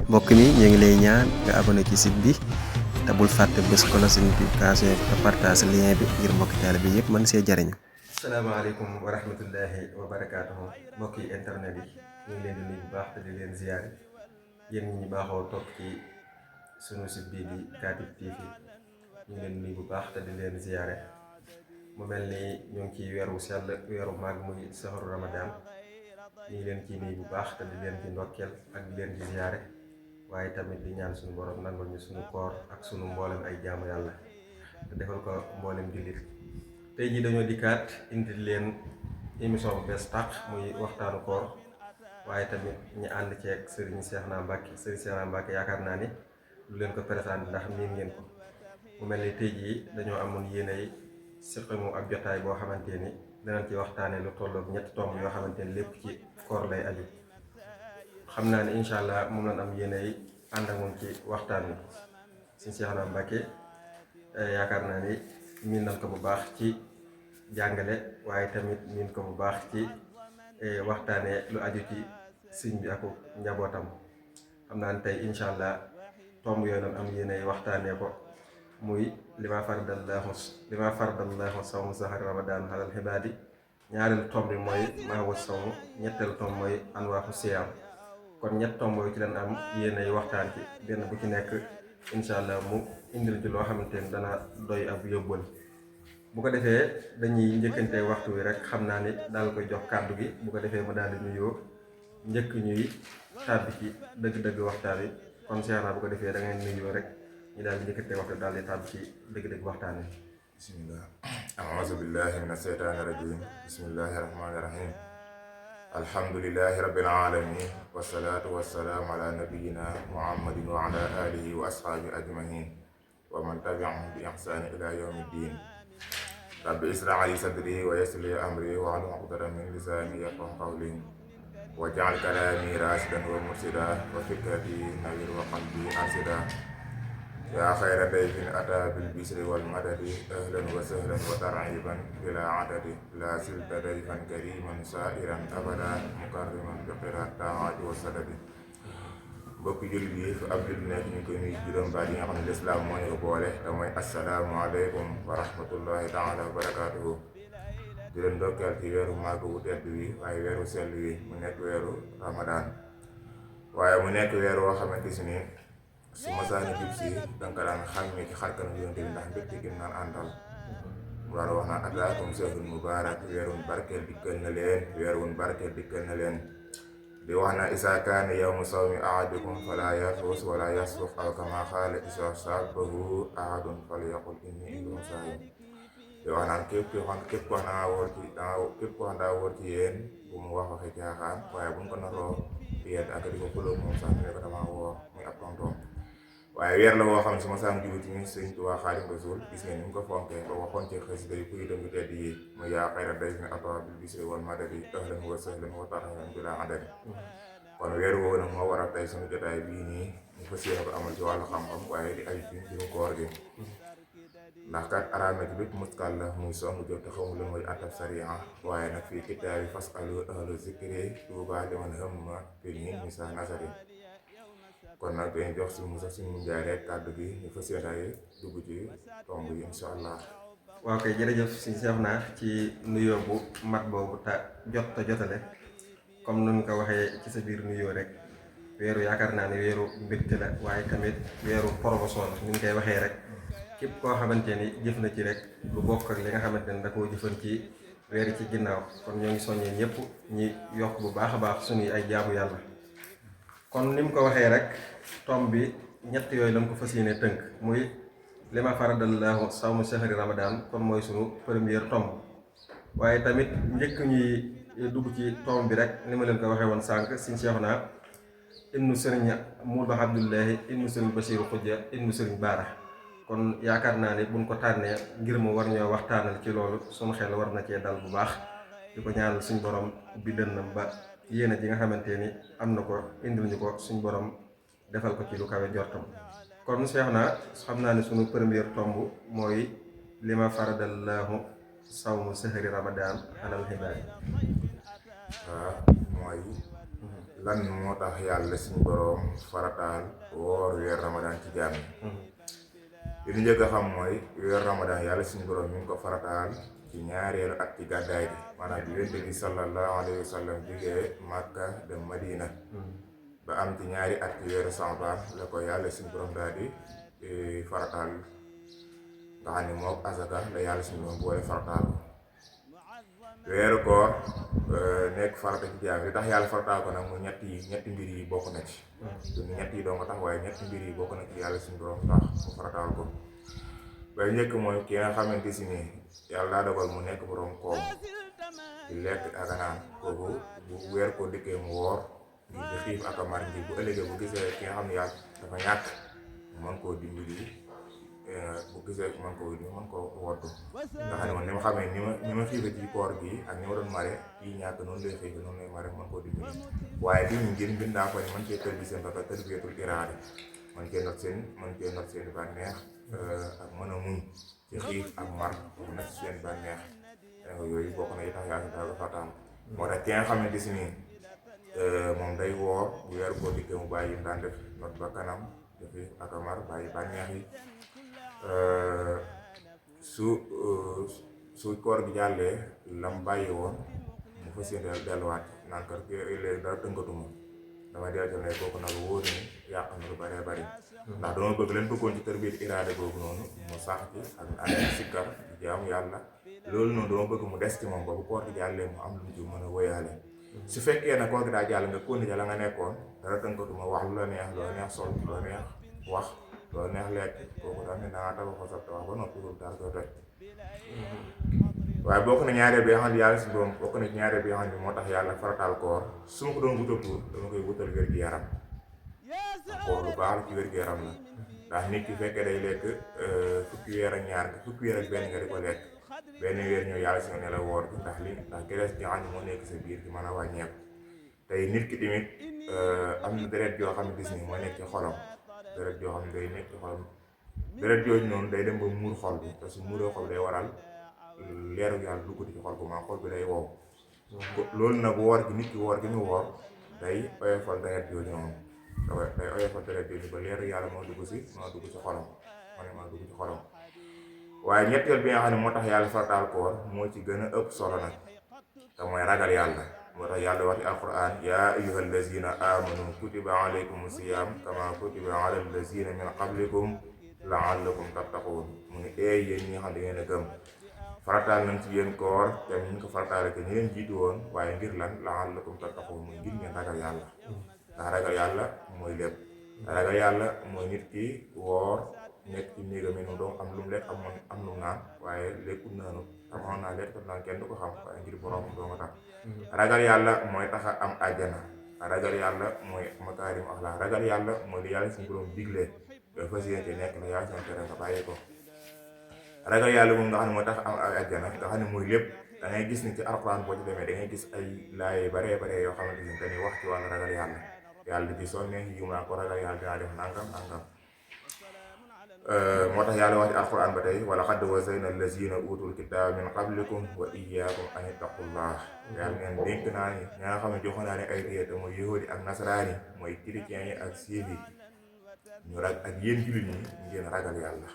mbokk mi ñu ngi lay ñaan nga abonné ci site bi te bul fàtte bés cloche notification te partage lien bi ngir mbokk taal bi yëpp mën see jariñu. asalaamaaleykum wa rahmatullahi wa barakaatuhu mbokki internet yi ñu ngi leen di nuyu bu baax te di leen ziyaare yéen ñi ñu baaxoo topp ci sunu site bii di Katib TV ñu ngi leen di nuyu bu baax te di leen ziyaare mu mel ni ñu ngi ci weeru sell weeru màgg muy saxaru Ramadan ñu ngi leen ci nuyu bu baax te di leen ci ndokkeel ak di leen ci ziyaare waaye tamit di ñaan suñu borom nangul ñu suñu koor ak suñu mboolem ay jaamu yàlla te defal ko mboolem jullit. tey jii dañoo dikkaat indi leen émission bu bees tàq muy waxtaanu koor waaye tamit ñu ànd ceeg Serigne Cheikhouna Mbacké Serigne Cheikhouna Mbacké yaakaar naa ni lu leen ko présenté ndax miin ngeen ko mu mel ni tey jii dañoo amoon yéenay siqamu ak jotaay boo xamante ni danañ ci waxtaanee lu tolloog ñetti tomb yoo xamante ni lépp ci koor lay aju xam naa ne incha allah moom lañ am yéenay ànd ak moom ci waxtaan wi Serigne Cheikhouna Mbacké yaakaar naa ni miin nañ ko bu baax ci jàngale waaye tamit miin ko bu baax ci waxtaanee lu aju ci sëñ bi ak njabootam xam naa ne tey incha allah tomb yooyu noonu am yéenay waxtaanee ko muy lima faradallahu sawmu sahri ramadan alal xibaadi ñaareelu tomb bi mooy maa huwa sawmu ñetteelu tomb mooy anwaaxu siyaam kon ñett tomb yooyu ci leen am yéenay waxtaan ci benn bu ci nekk incha allah mu indil ci loo xamante ni dana doy ab yóbbal bu ko defee dañuy njëkkante waxtu wi rek xam naa ni daal koy jox kàddu gi bu ko defee ma daal di nuyoo njëkk ñuy tàbbi ci dëgg-dëgg waxtaan wi kon Cheikhouna bu ko defee da ngay nuyoo rek ñu daal di njëkkante waxtu daal di tàbbi ci dëgg-dëgg waxtaan wi. bismillah a'uuzu billahi mina shaytaani rajiim bismillahi rahmaani rahiim alhamdulillahi rabbil aalamiin wassalaatu wassalaamu ala nabiyyina muhammadin wa ala alihi wa ashaabihi ajmahiin wa man tabi'ahum bi ihsaanin ila yawmi ddiin rabbi ishrah li sadri wa yassir li amri wahlul uqdatan min lisaani yafqahu qawli waj'al kalaami raashidan wa murshidan wa fikrati nawwir wa qalbi arshida yaa xayra dayfin ataa bil bishri wal madadi ahlan wa sahlan wa tarhiban bilaa adadi laa silta dayfan kariman saa'iran abada mukarriman bi qiraat taa'ati wa sadadi mbokki jullit yi fi ab jullit nekk ñu koy nuyu juróom baat yi nga xam ne lislaam moo ñu ko boole te mooy assalaamu aleykum wa rahmatullahi taala wa barakaatuhu di leen ndokkeel ci weeru màgg wu tedd wi waaye weeru sell wi mu nekk weeru ramadaan waaye mu nekk weer woo xamante si ni su masaani jub si danga daan xàmmee ci xarkanam yonte bi ndax mbégte gi naan àndal mu daan wax naan ataakum shahrun mubaarak weerun barkeel dikkal na leen weerun barkeel dikkal na leen di wax na isaa kaana yawmu sawmi ahadikum falaa yarfus wala yasfuq aw kamaa qaala isaa saabahu ahadun falyaqul inni imru'un saa'im di wax naan képp koo xam daa wóor ci yéen bu mu wax waxi caaxaan waaye bu mu ko naroo yéen ak di ko xuloo moom sax ne ko damaa woor muy ab tontoom waaye weer la woo xam ne su ma saam jubu ci ñun Sëriñ Tuubaa Xaadimu Rasuul gis ngeen ni mu ko fonkee ba waxoon ci xasida yi kuy dem bi tedd yi mu yaa xayra dayfin ataa bil bishri wal madadi ahlan wa sahlan wa tarhiban bilaa adadi kon weer woowu nag moo waral tey suñu jotaay bii nii ñu fas yéene ko amal ci wàllu xam-xam waaye di aju ci mbirum koor gi ndax kat araam na ci bépp muskal la muy song jot te xamul lan mooy atab sariya waaye nag fii kitaabi fasalu ahla zikri tuubaa liman hamma fi min misa nasari kon nag dañuy jox suñu njaay rek kàddu gi ñu fas yéene dugg ci tomb yi incha allah. waaw kay jërëjëf Serigne Cheikhouna ci nuyoo bu mat boobu te jotale comme nun ko waxee ci sa biir nuyoo rek weeru yaakaar naa ne weeru mbégte la waaye tamit weeru promotion la ni ñu koy waxee rek képp koo xamante ni jëf na ci rek lu bokk ak li nga xamante ni da koo jëfan ci weer ci ginnaaw kon ñoo ngi soññee ñëpp ñi yokk bu baax a baax suñuy ay jaamu yàlla kon ni mu ko waxee rek tomb bi ñett yooyu lañ ko fas yéene tënk muy lima faradallahu sawmu sahri ramadan kon mooy suñu première tomb waaye tamit njëkk ñuy dugg ci tomb bi rek ni ma leen ko waxee woon sànq Serigne Cheikhouna ibnu Serigne Muudu Abdullahi ibnu Serigne Basiiru Xujja ibnu Serigne Baara kon yaakaar naa ne buñ ko tànnee ngir mu war ñoo waxtaanal ci loolu suñu xel war na cee dal bu baax di ko ñaanal suñ borom bi dënnam ba yéene ji nga xamante ni am na ko indil ñu ko suñ borom defal ko ci lu kawe jortam kon Cheikhouna xam naa ne suñu première tomb mooy lima faradallahu sawmu sahri ramadan alal xibaar waaw mooy lan moo tax yàlla suñu boroom farataal woor weer ramadan ci jaam yi li ñu njëkk a xam mooy weer ramadan yàlla suñu boroom mi ngi ko farataal ci ñaareelu at ci gàddaay gi maanaam bi yonent bi sallallahu alayhi wa sallam jógee Màkka dem Madina ba am ci ñaari at ci weeru Saabaan la ko yàlla suñu boroom daal di farataal nga xam ne moom asaka la yàlla suñu boroom boole farataal weeru koor nekk farata ci jaam li tax yàlla farataal ko nag mu ñetti mbir yi bokk na ci duñu ñett yi doo nga tax waaye ñetti mbir yi bokk na ci yàlla suñu borom tax mu farataal ko bay njëkk mooy ki nga xamante si ni yàlla daa dogal mu nekk borom koom di lekk ak a naan kooku bu weer ko dikkee mu woor ngir di xiif ak a mar ngir bu ëllëgee bu gisee ki nga xam ne yàlla dafa ñàkk mën koo dimbali bu gisee mën ko woddu nga xam ne man ni ma xamee ni ma xiife ci koor gi ak ni ma doon mare kii ñàkk noonu lay xiife noonu lay mare mën koo dimbali waaye bi ñu ngir bindaa ko ni man cee tël bi seen baka tërbiyatul iraada man cee not seen bànneex ak mën a muñ ci xiif ak mar not seen bànneex yooyu bokk na yi tax yaa daal dafa taam moo tax ki nga xamante si nii moom day woor bu weer koo dikkee mu bàyyi daan def not ba kanam ci xiif ak a mar bàyyi bànneex yi su koor gi jàllee lam bàyyi woon mu fas yéene delluwaat naan kër léegi dara tënkatuma damay dellu ne kooku nag wóor ni yàq na lu bëree bëri ndax dama bëgg leen bëggoon ci tarbiyat iraada boobu noonu mu sax ci ak ànd sikkar di jaamu yàlla loolu noonu dama bëgg mu des ci moom ba bu koor gi jàllee mu am lu mu ci mën a woyaale su fekkee ne koor gi daa jàll nga continuer la nga nekkoon dara tënkatuma wax lu la neex sol lu la neex wax loolu neex lekk kooku daal ne dangaa tabaxoo sa tabax ba noppi loolu daal koy toj waaye bokk na ñaareel bi nga xam ne yàlla si doom bokk na ci ñaareel bi nga xam ne moo tax yàlla farataal koor su ma ko doon wutal tuur dama koy wutal wér-gi-yaram koor lu baax la ci wér-gi-yaram la ndax nit ki fekkee day lekk fukki weer ak ñaar fukki weer ak benn nga di ko lekk benn weer ñëw yàlla si nga ne la woor bi ndax gerees gi nga xam ne moo nekk sa biir gi mën a wàññeeku tey nit ki tamit am na deret yoo xam ne gis ni moo nekk ci xolam deret joo xam ne day nekk ci xolam deret jooju noonu day dem ba muur xol bi te su muuree xol day waral leeru yàlla dugg ci xol bu maa xol bi day wow loolu nag woor gi nit ki woor gi mu woor day oyofal deret jooju noonu day oyofal deret jooju ba leeru yàlla moo dugg ci xolam waaye ñetteel bi nga xam ne moo tax yàlla farataal koor moo ci gën a ëpp solo nag te mooy ragal yàlla moo tax yàlla wax ci alquran yaa ayyuhal lazina amanu kutiba alaykum siyam kama kutiba alal lazina min qablikum la'allakum tattaqun mu ne yéen ñi nga xam ne ngeen a gëm farataal nañ ci yéen koor te ñu ko farataale que ñi leen jiitu woon waaye ngir lan la'allakum tattaqun muy ngir ngeen ragal yàlla ndax ragal yàlla mooy lépp ragal yàlla mooy nit ki woor nekk ci néegam yi doom am lu mu lekk am lu mu naan waaye lékkul naanu amoon naa lekk naan kenn du ko xam waaye ngir borom doo nga tax ragal yàlla mooy tax a am àjjana ragal yàlla mooy makaarim axlaa ragal yàlla mooy li yàlla suñu borom digle nga fas yéene nekk na yàlla suñu tere nga bàyyi ko ragal yàlla moom nga xam ne mooy tax a am àjjana nga xam ne mooy lépp da ngay gis ni ci alxuraan boo ci demee da ngay gis ay laay bare yoo xamante ni dañuy wax ci wàllu ragal yàlla di sonne yi mu naa ko ragal yàlla dinaa def nangam moo tax yàlla wax ci alquran ba tey wala xadd wasayna allazina utul kitaaba min qablikum wa iyyakum an ittaqullah yàlla ngeen dénk naa ni ña nga xam ne joxoon naa ne ay téere te mooy yahudi ak nasaraan yi mooy chrétiens yi ak siif yi ñu ak yéen jullit ñi ngeen ragal yàlla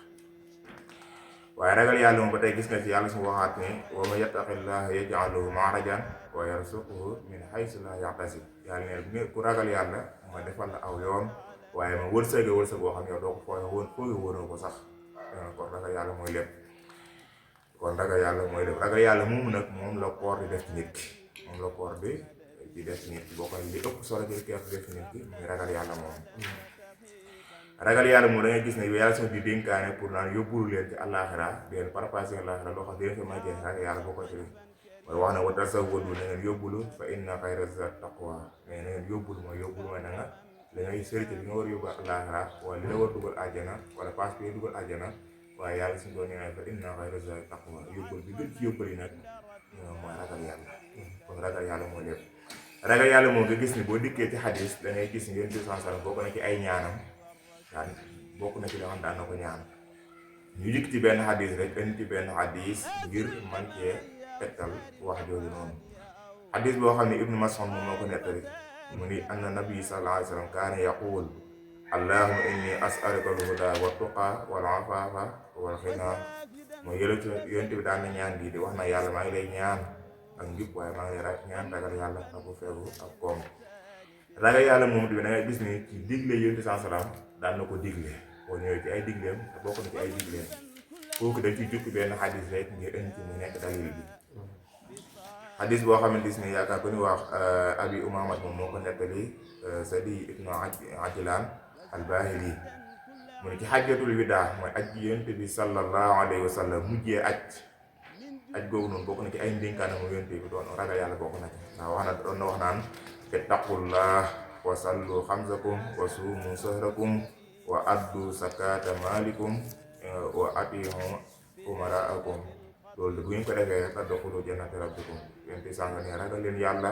waaye ragal yàlla moom ba tey gis nga ci yàlla su waxaat ne wa man yattaqillaha yaj'al lahu maxrajan wa yarzuqhu min haysu la yahtasib yàlla neen bu ku ragal yàlla ma defal la aw yoon waaye ma wërsëg boo xam ne yow doo ko fooge woonoo ko sax kon ragal yàlla mooy lépp ragal yàlla moomu nag moom la koor di def ci nit ki boo koy li ëpp solo ci keer di def ci nit ki muy ragal yàlla moom ragal yàlla moom da ngay gis ne yàlla soo di dénkaane pour naan yóbbulu leen ci àllaaxira di leen parapasé àllaaxira loo xam ne fa may jeex ragal yàlla boo koy ci mooy wax na wa tazawwadu na ngeen yóbbulu fa inna xayra zaadi taqwa mais na ngeen yóbbulu mooy na nga da ngay sërite bi nga war yóbbu àllaaxira wala li la war dugal àjjana wala paas bi dugal àjjana waaye yàlla suñu doon nee fa inna xayra zaadi taqwa yóbbul bi gën ci yóbbal yi nag mooy ragal yàlla kon ragal yàlla mooy lépp ragal yàlla moom nga gis ni boo dikkee ci xadis da ngay gis ngeen disansal bokk na ci ay ñaanam daan bokk na ci li nga xam daan na ko ñaan ñu dikk ci benn xadis rek indi ci benn xadis ngir man cee tegtal wax jooju noonu xadis boo xam ne Ibnu Mas'ud moom moo ko nettali mu ni anna nabi sallallahu alayhi wa sallam kaana yaqul allahumma inni as'aluka al-huda wa tuqa wal afafa wal ghina mooy yonent bi daan na ñaan bii di wax na yàlla maa ngi lay ñaan ak njub waaye maa ngi lay ñaan ragal yàlla ak bu fegu ak koom. ragal yàlla moom tamit da ngay gis ni ci digle yonent sallallahu alayhi wa sallam daan na ko digle boo ñëwee ci ay digleem te bokk na ci ay digleem kooku dañ ci jukki benn xadis rek ngir indi ci mu nekk dalil bi. xadis boo xamante ni yaakaar ko ni wax abi umamat moom moo ko nettali Sadi ibnu Ajlan al-Bahili mu ne ci xajjatul widaa mooy aj yonent bi sallallahu alayhi wa sallam mujjee aj googu noonu bokk na ci ay ndénkaane mu yonent bi doon ragal yàlla bokk na ci ndax wax na doon na wax naan ittaqullah wa sallu xamsakum wa suumu sahrakum wa addu sakata malikum wa atiihu umaraakum loolu de bu ngeen ko defee tadxulu jannata rabbikum yonent bi sànga ne ragal leen yàlla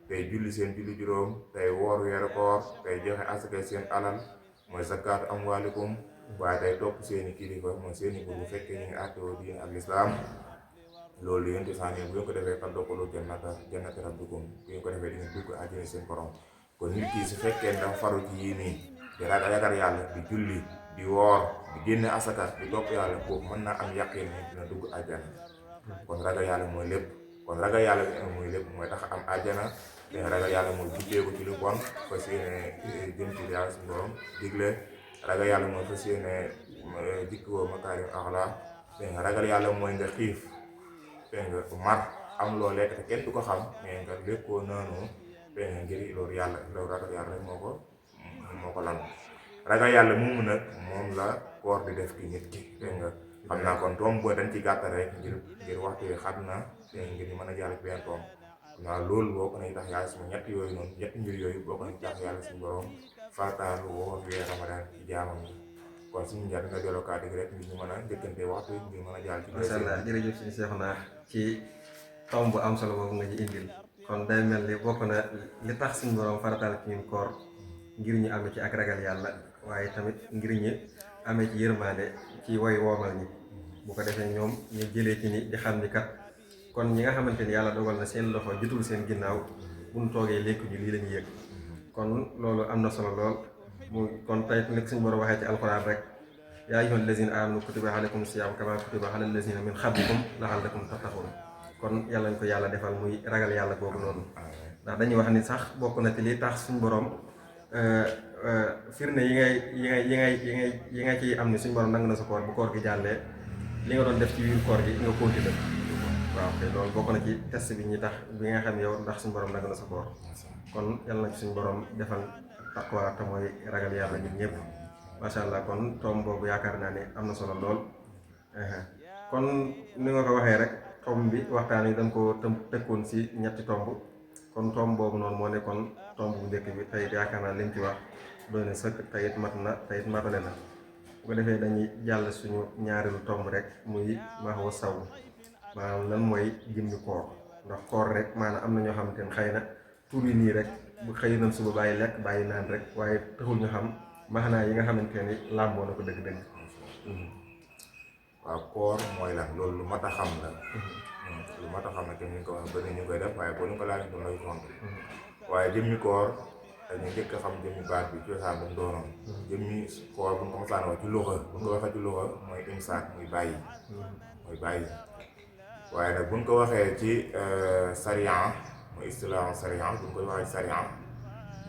tey julli seen julli juróom tey woor weeru koor tey joxe asaka seen alal mooy zakaatu amwaalikum waaye tey topp seeni kilifa mooy seeni buur bu fekkee ñu ngi àttewoo diine ak lislaam loolu yonent bi sànga bu ngeen ko defee tadxulu jannata rabbikum bu ngeen ko defee di ngeen dugg àjjana seen borom kon nit ki su fekkee dafa faru ci yii nii di ragal yàlla di julli di woor di génne asaka di topp yàlla kooku mën naa am yaqin ne dina dugg àjjana kon ragal yàlla mooy lépp kon ragal yàlla bi mooy lépp mooy tax am àjjana te ragal yàlla mooy jubbeeku ci lu bon fas yéene jëm ci yàlla suñu borom digle ragal yàlla mooy fas yéene jikkoo makaarim axlaa te ragal yàlla mooy nga xiif te nga mar am loo lekk te kenn du ko xam mais nga lekkoo naanoo te nga ngir loolu yàlla loolu ragal yàlla rek moo ko lan ragal yàlla moomu nag moom la koor di def ci nit ki te nga xam naa kon toom boo dañ ci gàttal rek ngir waxtu yi xam na te ngir ñu mën a jàll ci benn toom naa loolu boo ko nañ tax yàlla suñu ñett yooyu noonu ñetti mbir yooyu boo ko nañ tax yàlla suñu borom farataal woor weer Ramadan ci jaamam yi kon suñu njariñ nga delloo kàddu gi rek ngir ñu mën a njëkkante waxtu yi ngir mën a jàll ci masha Allah jërëjëf suñu seexu naa ci tomb bu am solo boobu nga ñu indil kon day mel ni bokk na li tax suñu borom farataal ci ñun koor ngir ñu amee ci ak ragal yàlla waaye tamit ngir ñu amee ci yërmande ci way woomal ñi bu ko defee ñoom ñu jëlee ci ni di xam ni kat kon ñi nga xamante ni yàlla dogal na seen loxo jotul seen ginnaaw buñ toogee lekk ñu lii la ñuy yëg kon loolu am na solo lool mu kon tey nekk suñu borom waxee ci alxuraan rek yaa ayyuhal lazina aamanu kutiba alaykum siyaam kama kutiba alal lazina min qablikum la'allakum tattaqun kon yàlla ñu ko yàlla defal muy ragal yàlla googu noonu ndax dañuy wax ni sax bokk na ci li tax suñu borom firnde yi nga ciy am ni suñu borom nangu na sa koor bu koor gi jàllee li nga doon def ci biir koor gi nga continuer waaw kay loolu bokk na ci test bi ñuy tax bi nga xam yow ndax suñu borom nangu na sa koor kon yàlla na ci suñu borom defal taqwa te mooy ragal yàlla ñun ñëpp macha allah kon tomb boobu yaakaar naa ne am na solo lool kon ni nga ko waxee rek tomb bi waxtaan yi dañ ko tëkkoon si ñetti tomb kon tomb boobu noonu moo nekkoon tomb bu njëkk bi tey yaakaar naa lim ci wax doy na sëkk teyit mat na teyit matale na bu ko defee dañuy jàll suñu ñaareelu tomb rek muy maaxwa saw maanaam lan mooy jëmmi koor ndax koor rek maanaam am na ñoo xamante ne xëy na tur yi nii rek bu xëy nañ suba bàyyi lekk bàyyi naan rek waaye taxul ñu xam maanaa yi nga xamante ne làmboo na ko dëgg-dëgg. waaw koor mooy lan loolu lu mat a xam la. lu mat a xam ne tamit ñu ko wax ba ni ñu koy def waaye boo ñu ko laajee doon lay tontu. waaye jëmmi koor dañu njëkk a xam jëmmi baat bi cosaan bu mu doonoon. jëmmi koor bu ñu ko mosaan wax ci luxa bu ñu ko waxee ci luxa mooy imsaak muy bàyyi. mooy bàyyi waaye nag bu ñu ko waxee ci sariyan mooy istilaahu sariyan bu ñu koy waxee ci sariyan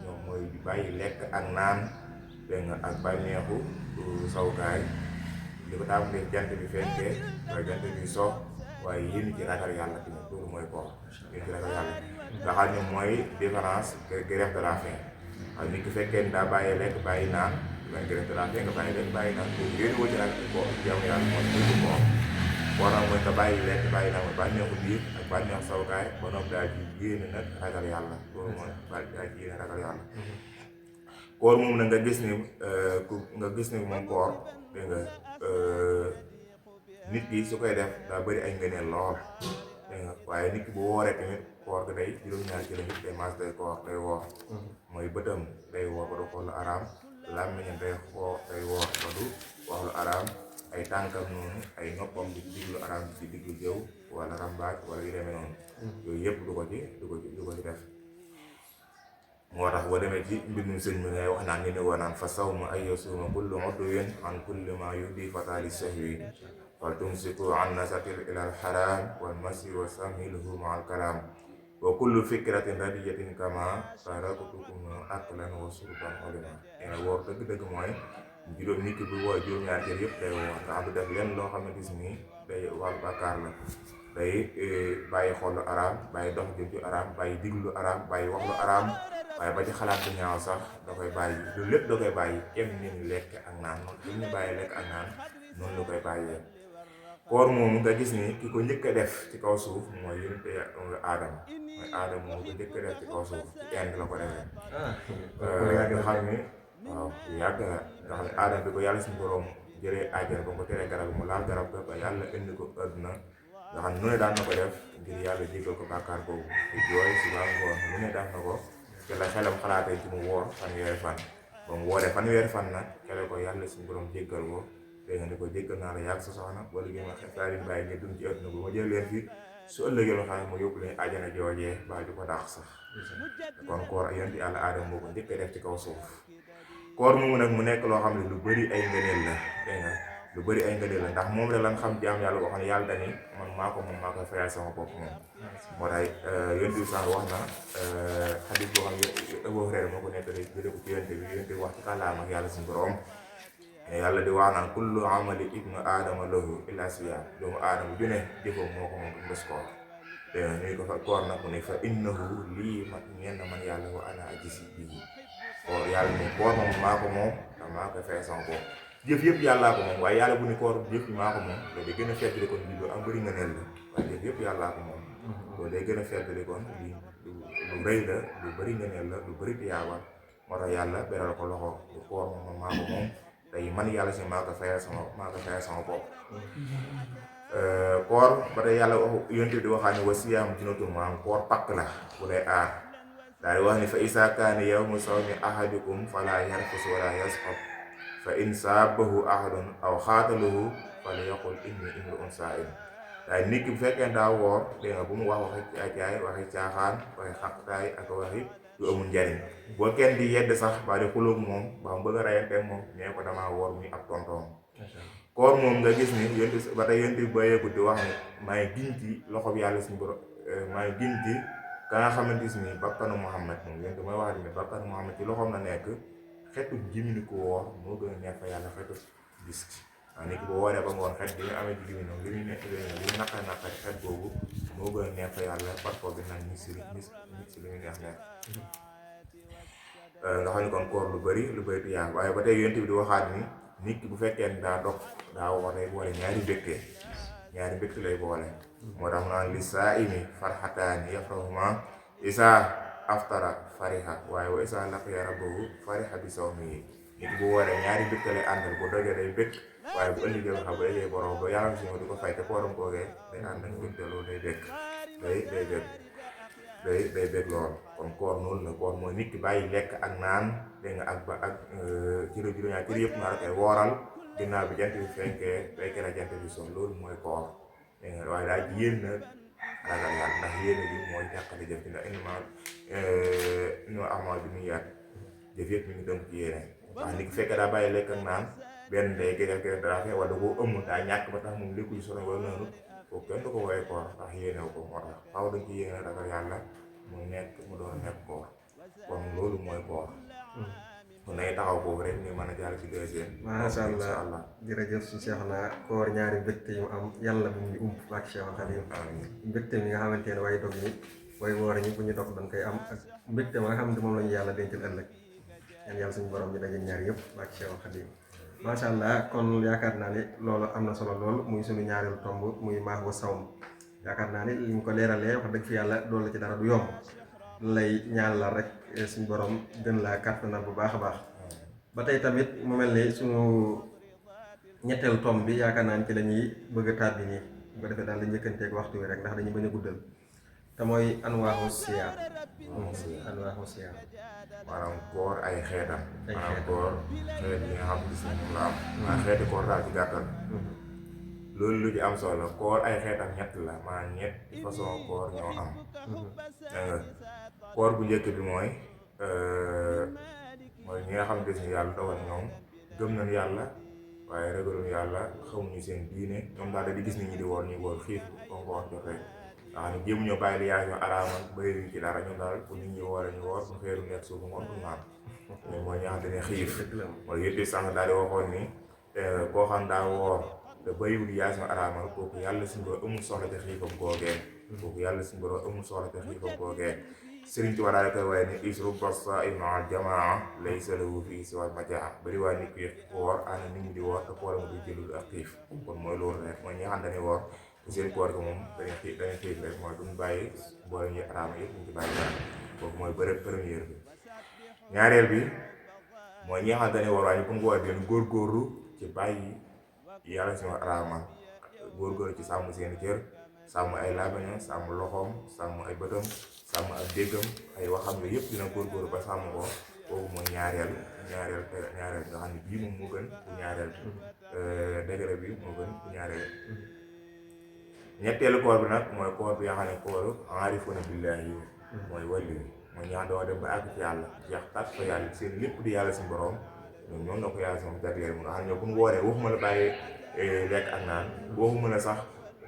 ñoom mooy bàyyi lekk ak naan dégg nga ak bànneexu sawukaay li ko tàmbalee jant bi fenkee waaye jant bi so waaye yéen ci ragal yàlla tamit loolu mooy koor yéen ci ragal yàlla nga xam ne mooy différence grève de la faim waaye nit ki fekkee ni daa bàyyi lekk bàyyi naan waaye grève de la faim nga bàyyi lekk bàyyi naan boobu yéen woo ci nag ko jaamu yàlla mooy dugg koor koor nag mooy nga bàyyi lekk bàyyi naan mooy bànneexu biir ak bànneexu sawukaay ba noppi daal di yéene nag ragal yàlla loolu mooy daal di yéene ragal yàlla koor moom nag nga gis ni moom koor dégg nga nit ki su koy def daa bëri ay ngëneel lool dégg nga waaye nit ki bu wooree tamit koor ga day juróom-ñaari ci la nit day maas day koor day woor mooy bëtam day woor ba du xool lu araam làmmiñam day woor ba du wax lu araam ay tànkam noonu ay noppam di diglu araam di diglu jëw wala rambaaj wala yu demee noonu yooyu yëpp du ko ci def moo tax boo demee ci mbindum sëñ mi ngay wax naan ni ne naan fa sawmu ay yasuuma kullu udwin an kulli ma yudi fatali sahwi fal tumsiku an nasatil ila al haram wal masi wa samilhu ma al kalam wa kullu fikratin radiyatin kama taraktukum aklan wa surban ulama ene woor dëgg-dëgg mooy juróom nit ki bu woor juróom-ñaari cër yëpp day woor nga xam du def lenn loo xam ne gis ni day wàllu bàkkaar la day bàyyi xool lu araam bàyyi dox jëm ci araam bàyyi diglu araam bàyyi wax lu araam waaye ba ci xalaat bu ñaaw sax da koy bàyyi lu lépp da koy bàyyi kenn ni ñu lekk ak naan noonu lu ñu bàyyi lekk ak naan noonu la koy bàyyee koor moomu nga gis ni ki ko njëkk a def ci kaw suuf mooy yonente aadama mooy aadama moo ko njëkk a def ci kaw suuf ci Inde la ko defee nga xam ni waaw yàgg na nga xam ne aadama bi ko yàlla suñu borom jëlee àjjana ba ko teree garab mu laal garab ga ba yàlla indi ko àdduna nga xam ne nu ne daan na ko def ngir yàlla jéggal ko bàkkaar boobu di jooy si baa ngoon nu ne daan na ko te la xelam xalaatee ci mu woor fanweeri fan ba mu wooree fanweeri fan nag kele ko yàlla suñu borom jéggal ko dégg nga ni ko jéggal naa la yàgg sa soxna wala gi ma xetaa leen bàyyi ngeen dund ci àdduna bu ma jël leen fi su ëllëgee ma xam ne mu yóbbu leen àjjana joojee ba di ko dàq sax kon koor yonent yàlla aadama moo ko njëkk a def ci kaw suuf koor moomu nag mu nekk loo xam ne lu bëri ay ngëneel la dégg nga lu bëri ay ngëneel la ndax moom la lan xam jaam yàlla boo xam ne yàlla dani man maa ko moom maa koy fayal sama bopp moom moo tax yonent bi sax wax na xadis boo xam ne Abu Hurayra moo ko nettali jële ko ci yonent bi wax ci kàllaama ak yàlla suñu borom yàlla di wax naan kullu amali ibnu aadama lahu illa siyaam doomu aadama ju ne jëfam moo ko moom des koor dégg nga ñuy ko fa koor nag mu ne fa innahu lii man ñenn man yàlla wa ana ajisi bii koor yàlla ne koor moom maa ko moom te maa koy fay sama bopp jëf yëpp yàllaa ko moom waaye yàlla bu ne koor jëf yi maa ko moom loolu day gën a feddali kon lii lu am bëri nga neel la waaye jëf yëpp yàllaa ko moom loolu day gën a feddali kon lii lu rëy la lu bëri nga neel la lu bëri tiyaaba moo tax yàlla beral ko loxo lu koor moom maa ko moom tey man yàlla si maa ko fayal sama bopp koor ba tey yàlla wax yonte di waxaa ne wa siyaam junatun maanaam koor pakk la bu lay aar daal di wax ni fa isaa kaana yawmu sawmi ahadikum fala yarfus wala yasxab fa in saabahu ahadun aw xaatalahu fala yaqul inni imru'un saa'im waaye nit ki bu fekkee daa woor dégg nga bu mu wax waxi caay waxi caaxaan waxi xaqtaay ak waxi yu amul njariñ boo kenn di yedd sax ba di xulóog moom ba mu bëgg a rayante moom nee ko damaa woor muy ab tontoom koor moom nga gis ni yénti ba tey yénti bayeeku di wax ne maay giñ ci loxob yàlla suñu borom maay giñ ci ka nga xamante ni bakkanu Muhammad moom yénti mooy wax ne bakkanu Muhammad ci loxoom la nekk xetu jimini ko woor moo gën a neex fa yàlla xetu gis waaw nit ki boo wooree ba ngoon xet bi nga amee ci jimini noonu li muy naqari xet boobu moo gën a neex fa yàlla parfois bi nag nit si li muy neex neex nga xam ne kon koor lu bëri tuyaa waaye ba tey yonent bi di waxaat ni nit ki bu fekkee ni daa dog daa woor day boole ñaari mbégte lay boole moo tax mu naan li saa imi farxataani yafrahuma isaa aftara fariha waaye wa isaa laqiya rabbahu fariha bi sawmihi nit bu wooree ñaari mbégte lay àndal bu dogee day bég waaye bu ëllëgee nga xam ba ëllëgee borom ba yàlla si ñëw di ko fay te kooram koogee day ànd ak mbégte loolu day bég lool kon koor noonu la koor mooy nit ki bàyyi lekk ak naan dégg nga ak juróom-ñaar cër yëpp naa la koy wooral ginnaaw bi jant bi fenkee béykat a jant bi so loolu mooy koor dégg nga waaye daal yéen na ragal yàlla ndax yéene bi mooy ñàkkale jëf ci ndax innamal a'maalu binniyaat jëf yëpp mi ngi doon ci yéene wax nit ki fekkee daa bàyyi lekk ak naan benn day gën dara fee wala boo ëmm daa ñàkk ba tax moom lékkul solo wala noonu kooku kenn du ko woowee koor ndax yéenew ko moo tax xaw dañ ci yéene ragal yàlla mu doon nekk koor kon loolu mooy koor kon nay taxaw foofu rek ñu mën a jàll ci deuxième masha Allah jërëjëf si Cheikhouna koor ñaari mbégte yu am yàlla bu ñu ak Cheikhoul Khadim mbégte mi nga xamante ne way dog ñi way woor ñi bu ñu dog dañ koy am ak mbégte ma nga xamante moom la ñu yàlla dencal ëllëg ñaan yàlla suñu borom ñu daje ñaar yëpp ak Cheikhoul Khadim masha Allah kon yaakaar naa ni loolu am na solo lool muy suñu ñaareelu tomb muy maax wa sawm yaakaar naa ni liñ ko leeralee wax dëgg fi yàlla doolu ci dara du yomb lay ñaan la rek suñu borom gën laa kàttanal bu baax a baax ba tey tamit mu mel ni suñu ñetteelu tomb bi yaakaar naa ni ci la ñuy bëgg a tàbbi nii bu ko defee daal la njëkkanteeg waxtu wi rek ndax dañuy bañ a guddal te mooy anwaaxu siyaam maanaam koor ay xeetam maanaam koor xeet yi nga xam gis nañ moom la am maanaam xeeti koor daal ci gàttal loolu lu ci am solo koor ay xeetam ñett la maanaam ñetti façon koor ñoo am dégg nga koor bu njëkk bi mooy mooy ñi nga xamante ni yàlla dogal ñoom gëm nañ yàlla waaye ragaluñ yàlla xamuñu seen diine ñoom daal di gis nit ñi di woor ñuy woor xiif comme ko wax jot rek nga xam ne jéem ñoo bàyyi li yaa ñu araamal bëriwuñ ci dara ñoom daal pour nit ñi woor ñu woor bu xeeru nekk suufu ngoon du naan mooy ñi nga xam ne xiif mooy yëpp sànq daal di waxoon ni koo xam daa woor te bëriwul li yaa ñu araamal kooku yàlla suñu borom amul soxla te xiifam googee kooku yàlla suñu borom amul soxla te xiifam googee Sëriñ Tuubaa daal koy waaye ni isru bassa ima jamaa laysa lahu fii siwal majaa bari waa nit ki woor ànd nit ñi di woor te kooram du jëlul ak xiif kon mooy loolu rek mooy ñi nga xam ne dañuy woor te seen koor gi moom dañuy xiif rek mooy duñ bàyyi mboolem yi araama yëpp ñu ci bàyyi dara kooku mooy première bi ñaareel bi mooy ñi nga xam ne dañuy woor waaye bu ñu woor den góorgóorlu ci bàyyi yàlla si araamal góorgóorlu ci sàmm seen cër sàmm ay làmmiñam sàmm loxoom sàmm ay bëtam sàmm ak déggam ay waxam yooyu yëpp dina góorgóorlu ba sàmm ko boobu mooy ñaareel nga xam ne bii moom moo gën bu ñaareel degré bi moo gën bu ñaareel ñetteelu koor bi nag mooy koor bi nga xam ne kooru aarifuuna billaahi mooy wàllu mooy ñi nga xam doo dem ba àgg ci yàlla jeex tàkk fa yàlla seen lépp di yàlla si borom ñoom la ko yàlla si moom jagleel mu nga xam ne bu ñu wooree waxuma la bàyyi lekk ak naan waxuma la sax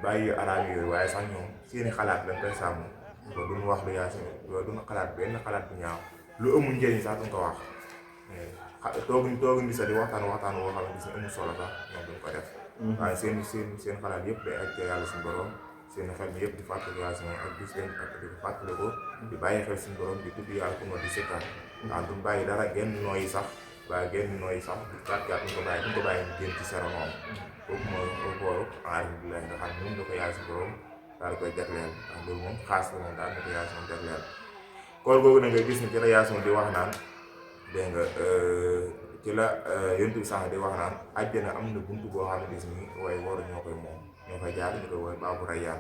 bàyyi araam yooyu waaye sax ñoom seeni xalaat lañ koy sàmm ba duñu wax lu yaa si loolu duñu xalaat benn xalaat bu ñaaw lu amul njëriñ sax duñ ko wax tooguñ di sa di waxtaan woo xam ne gis ne amul solo sax ñoom duñ ko def waaye seen xalaat yëpp day ak yàlla suñu borom seen xel mi yëpp di fàttali yàlla si moom ak gis leen ak di fàttali ko di bàyyi xel suñu borom di tudd yàlla ku ma di sikkar waaw duñ bàyyi dara genn nooyi sax waaye genn nooyi sax di gàtt duñ ko bàyyi mu génn ci sero moom kooku mooy kooru alhamdulilah nga xam ne moom la ko yàlla si borom daal koy jagleel ndax loolu moom xaas la moom daal na ko yàlla si moom jagleel koor googu na nga gis ne ci la yàlla si moom di wax naan dégg nga ci la yonent bi sax di wax naan àjjana am na buntu boo xam ne gis ni waaye woor ñoo koy moom ñoo koy jaar ñu koy woowee baabu rayyaan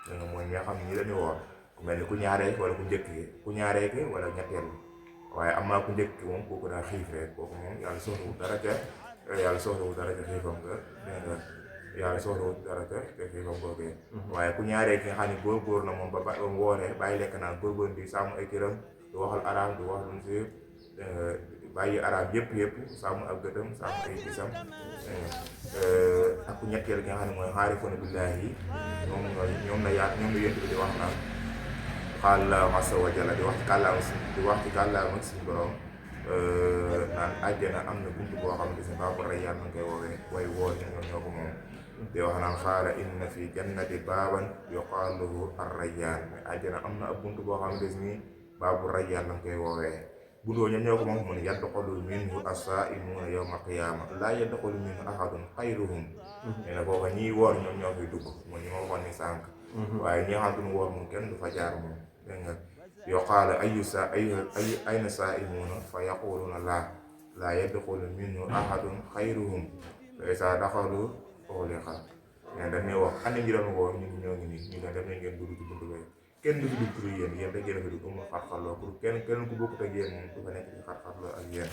dégg nga mooy ñi nga xam ne ñi dañuy woor ku mel ni ku ñaaree wala ku njëkk ki ku ñaaree ki wala ñetteel waaye am naa ku njëkk ki moom kooku daa xiif rek kooku moom yàlla soxlawul dara ca xiifam nga dégg nga yàlla soxlawul dara ca xiifam googee waaye ku ñaaree ki nga xam ne góor na moom ba wooree bàyyi lekk naan góor di sàmm ay këram du waxal araam du wax luñ si bàyyi araam yëpp sàmm ak gëtam sàmm ay gisam ak ku ñetteel ki nga xam ne mooy aarifuuna billaahi ñoom la yent bi di wax naan xaala azza wa jalla di wax ci kàllaama suñu borom naan àjjana am na buntu boo xam ne si baabu rayyaan ma koy woowee way woor ñoo ko moom di wax naan xaala inna fi jannati baaban yuqaalu lahu ar-rayyaan mais àjjana am na ab buntu boo xam ne si baabu rayyaan la koy woowee buntoo ñoom ñoo ko moom mu ne yadxulu minhu as-saa'imuuna yawma qiyaama laa yadxulu minhu ahadun xayruhum nee na kooka ñiy woor ñoom ñoo koy dugg mooy ñi ma waxoon ni sànq waaye ñi nga xam duñu woor moom kenn du fa jaar moom dégg nga yuqaalu ayna saa'imuuna fa yaquluuna laa yadxulu minhu ahadun xayruhum fa izaa daxalu ughliqa mais dañ ne wax ana ñi doon woor ñu ñoo ngi nii ñu ne def nañ ngeen dugg ci buntu bi kenn du fi dugg pour yéen rek yéen a fi dugg amul xar-xarloo pour kenn ku bokkut ak yéen moom du fa nekk ci xar-xarloo ak yéen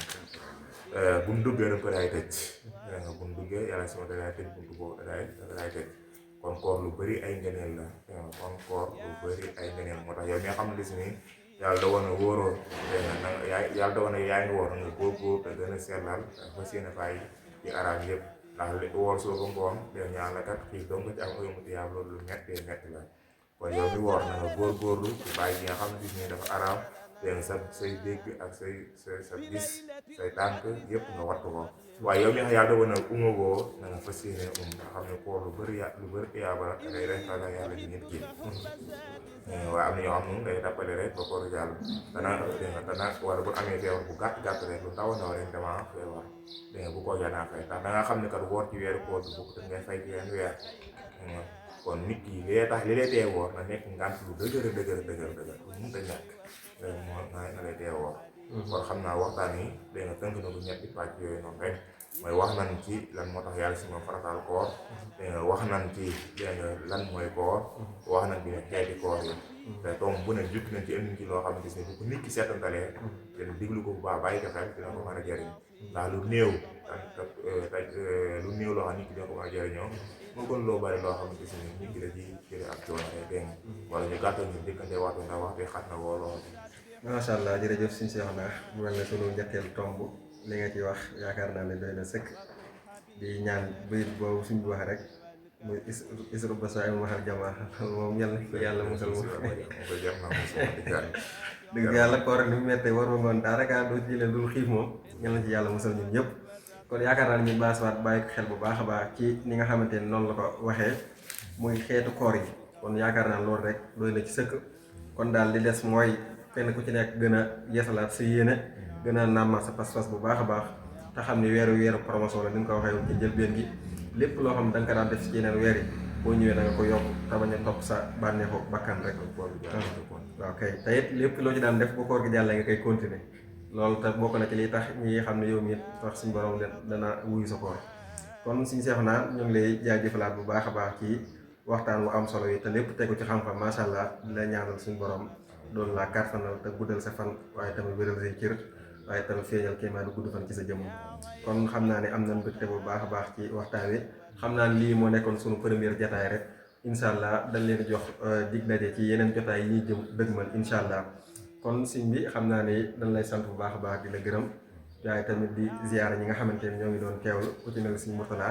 bu mu duggee dañ ko daay tëj bu mu duggee yàlla si ma da daay tëj buntu boobu da daay tëj kon koor lu bëri ay ngeneel la kon koor lu bëri ay ngeneel moo tax yow mi nga xam ne si ni yàlla da woon a wóoroo yàlla da woon a yaa ngi woor nga góor te gën a sellal fa seen fay ci araam yëpp ndax woor soo ko ngoon def ñaan la kat xiif doo nga ci am ay mutiyaab loolu lu metti la kon yow mi woor na nga góorgóorlu ci bàyyi yi nga xam ne ni dafa araam dégg nga say dégg ak sa gis say tànk yëpp nga wattu ko waaye yow mi xam yàlla da woon a umagoo na nga fas yéene nga xam ne koor lu bëri iyaaba la dangay rental yàlla di nit ki waaye am na ñoo xam ne ngay tàppale rek ba kooru jàll dana wala bu amee feebar bu gàtt rek lu ndaw rek dama feebar dégg nga bu ko janaa fay ndax da nga xam ne kat woor ci weeru koor bi bokk te ngay fay ci wenn weer kon nit ki li lay tee woor na nekk ngànt lu dëgër lu mun ta ñàkk moo na lay tee woor kon xam naa waxtaan yi dégg nga tënk na bu ñetti pàcc yooyu noonu rek mooy wax nañ ci lan moo tax yàlla si moom farataal koor dégg nga wax nañ ci dégg nga lan mooy koor wax nañ ci ne xeeti koor yi te tomb bu ne jukki nañ ci indi ci loo xamante ne bu ko nit ki seetantalee dina diglu ko bu baax bàyyi ko xel dina ko mën a jëriñ ndax lu néew loo xam nit ki dina ko mën a jëriñoo moo gën loo bari loo xamante ne nit ki da ci jëlee ak coono dégg nga wala ñu gàttal ñu diggante waxtu ndax wax bi xat na woo lool macha allah jërëjëf suñu seex naa mu mel ne sunu ñetteel tomb li nga ci wax yaakaar naa ne doy na sëkk di ñaan bayit boobu suñu wax rek muy isru basa ay waxal jamaa moom yàlla ko yàlla musal mu dëgg yàlla koor ni mu mettee war ma ngoon daanaka doo ci leen dul xiif moom yàlla na ci yàlla musal ñun ñëpp kon yaakaar naa ne ñu baasuwaat bàyyi ko xel bu baax a baax ci ni nga xamante ni noonu la ko waxee muy xeetu koor yi kon yaakaar naa loolu rek doy na ci sëkk kon daal li des mooy kenn ku ci nekk gën a yeesalaat sa yéene gën a nàmmaat sa pas-pas bu baax a baax te xam ni weeru promotion la ni nga ko waxee woon ci njëlbeen gi lépp loo xam da nga ko daan def ci yeneen weer yi boo ñëwee da nga ko yokk te bañ a topp sa bànneexu bakkan rek waaw kay te it lépp loo ci daan def bu koor gi jàllee nga koy continuer loolu te bokk na ci liy tax ñi xam ne yow mi tax suñu borom dana wuyu sa koor kon suñu seexu naa ñu ngi lay jaajëfalaat bu baax a baax ci waxtaan wu am solo yi te lépp tegu ci xam-xam macha allah di la ñaanal suñu borom doon laa kàttanal te guddal sa fan waaye tamit wéral say cër waaye tamit feeñal kéemaan gudd fan ci sa jëmm kon xam naa ne am na mbégte bu baax a baax ci waxtaan wi xam naa ne lii moo nekkoon suñu première jotaay rek incha allah dañ leen jox dig daje ci yeneen jotaay yi ñuy jëm dëgmal incha allah kon sëñ bi xam naa ne dañ lay sant bu baax a baax di la gërëm waaye tamit di ziyaara ñi nga xamante ne ñoo ngi doon teewlu ku ci mel suñu Murtala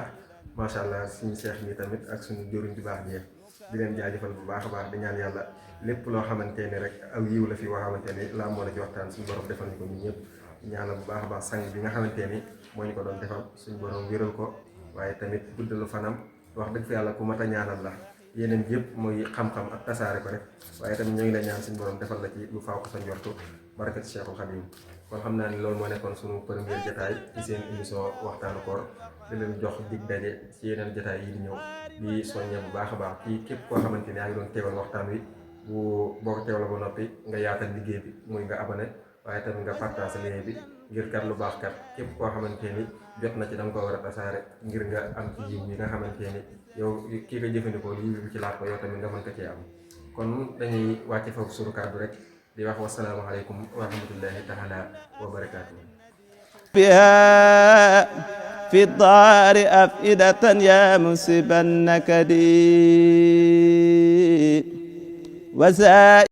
macha allah suñu seex mi tamit ak suñu jëriñ bu baax jee di leen jaajëfal bu baax a baax di ñaan yàlla lépp loo xamante ne rek aw yiw la fi woo xamante ni laa moo la ci waxtaan suñu borom defal ñu ko ñun ñëpp ñaanal bu baax a baax sang bi nga xamante ni moo ñu ko doon defal suñu borom wéral ko waaye tamit guddalu fanam wax dëgg fa yàlla ku mat a ñaanal la yeneen yëpp mooy xam-xam ak tasaare ko rek waaye tamit ñoo ngi lay ñaan suñu borom defal la ci lu faaw ko sa njortu barakat Cheikhul Khadim kon xam naa ni loolu moo nekkoon suñu premier jotaay ci seen émission waxtaanu koor di leen jox dig daje ci yeneen jotaay yi di ñëw di soññee bu baax a baax ci képp koo xamante ni yaa ngi doon teewal waxtaan wi boo ko teewal ba noppi nga yaatal liggéey bi muy nga abonné waaye tamit nga partage lien bi ngir kat lu baax kat képp koo xamante ni jot na ci da nga ko war a tasaare ngir nga am ci yiw yi nga xamante ni yow kii ko jëfandikoo li yiw ci laat ko yow tamit nga mën ko cee am kon dañuy wàcce foofu sunu kàddu rek di wax wasalaamu aleykum wa rahmatullahi taala wa barakaatu biha fi daari afidatan ya musiban nakadi